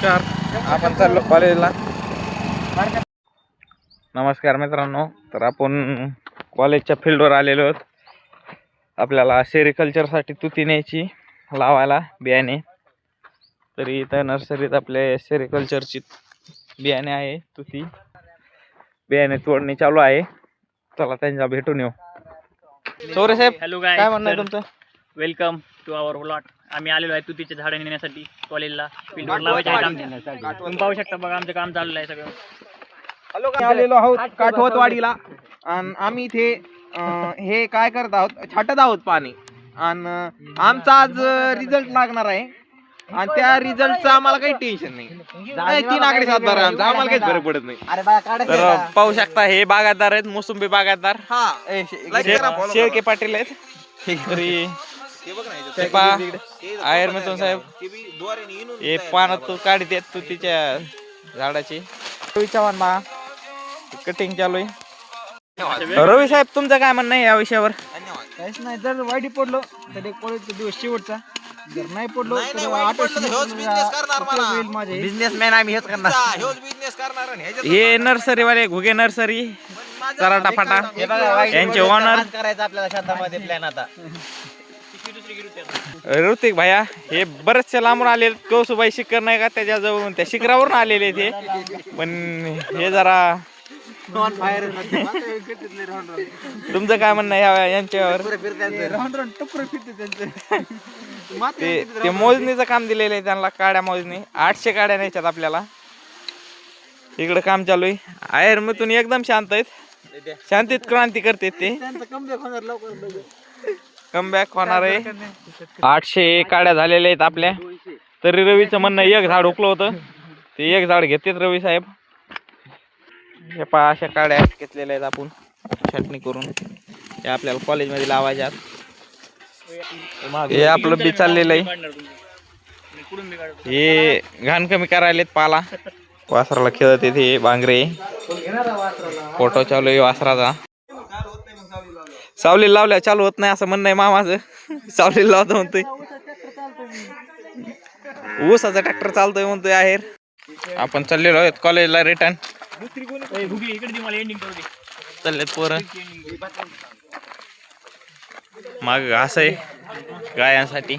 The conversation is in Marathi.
नमस्कार, आपण चाललो कॉलेजला. नमस्कार मित्रांनो, तर आपण कॉलेजच्या फील्डवर आलेलो आहोत. आपल्याला सेरिकल्चरसाठी तुती न्यायची लावायला बियाणे. तरी इथं नर्सरीत आपले सेरिकल्चरची बियाणे आहे. तुती बियाणे तोडणी चालू आहे. चला त्यांना भेटून येऊ. चौरे साहेब, हॅलो गाय, काय म्हणणं आहे तुमचं? Welcome to our plot. आम्ही आलेलो आहे तुतीचे झाडे नेण्यासाठी कॉलेजला. फील्डवर लावायचे आहेत. तुम्ही पाहू शकता, बघा आमचं काम चालू आहे सगळं. आलेलो आहोत काठवतवाडीला आणि आम्ही इथे हे काय करत आहोत, छाटत आहोत पाणी. आणि आमचा आज रिझल्ट लागणार आहे आणि त्या रिझल्टचं आम्हाला काही टेन्शन नाही. 3 आकडे 7 बारा आमचा, आम्हाला काहीच फरक पडत नाही. तर पाहू शकता हे बागायतदार आहेत, मोसंबी बागायतदार. शेळके पाटील आहेत. तरी आयर मिथून साहेब हे पानं तू काढत येत तुतीच्या झाडाची. रवी चव्हाण बा कटिंग चालू आहे. रवी साहेब, तुमचं काय म्हणणं आहे या विषयावर? काहीच नाही, जर वाईट पडलो तर एक कॉलेजचा दिवस शेवटचा, जर नाही पडलो तर बिझनेसमॅन आम्ही हेच करणार. हे नर्सरीवाले घुगे नर्सरी चराटा फाटा यांचे ओनर करायचं आपल्याला शेतामध्ये प्लॅन. आता ऋतिक भैया हे बरेचसे लांबून आले. कौसुबाई शिखर नाही का त्याच्याजवळून, त्या शिखरावरून आलेले ते. पण हे जरा तुमचं काय म्हणणं आहे यांच्यावर? ते मोजणीचं काम दिलेलं आहे त्यांना, काड्या मोजणी. 800 काड्या न्यायच्यात आपल्याला. इकडे काम चालू आहे. आयर मधून एकदम शांत आहेत, शांतीत क्रांती करते ते. कमबॅक होणार आहे. 800 काड्या झालेल्या आहेत आपल्या. तरी रवीचं म्हणणं एक झाड उकलं होतं, ते एक झाड घेतात रवी साहेब. हे पहा, अशा काड्या घेतलेल्या आहेत आपण छाटणी करून. हे आपल्याला कॉलेजमध्ये लावायच्यात. हे आपलं बी चाललेलं आहे. हे घाण कमी करायलेत पाला. वासराला खेळत येते बांगरे. फोटो चालू आहे वासराचा. सावली लावल्या चालू होत नाही असं म्हणणं आहे मामाचं. सावली लावतो म्हणतोय. ऊसाचा ट्रॅक्टर चालतोय म्हणतोय आहेर. आपण चाललेलो आहोत कॉलेजला रिटर्न. चाललेत पोरं. मग असं आहे गायांसाठी.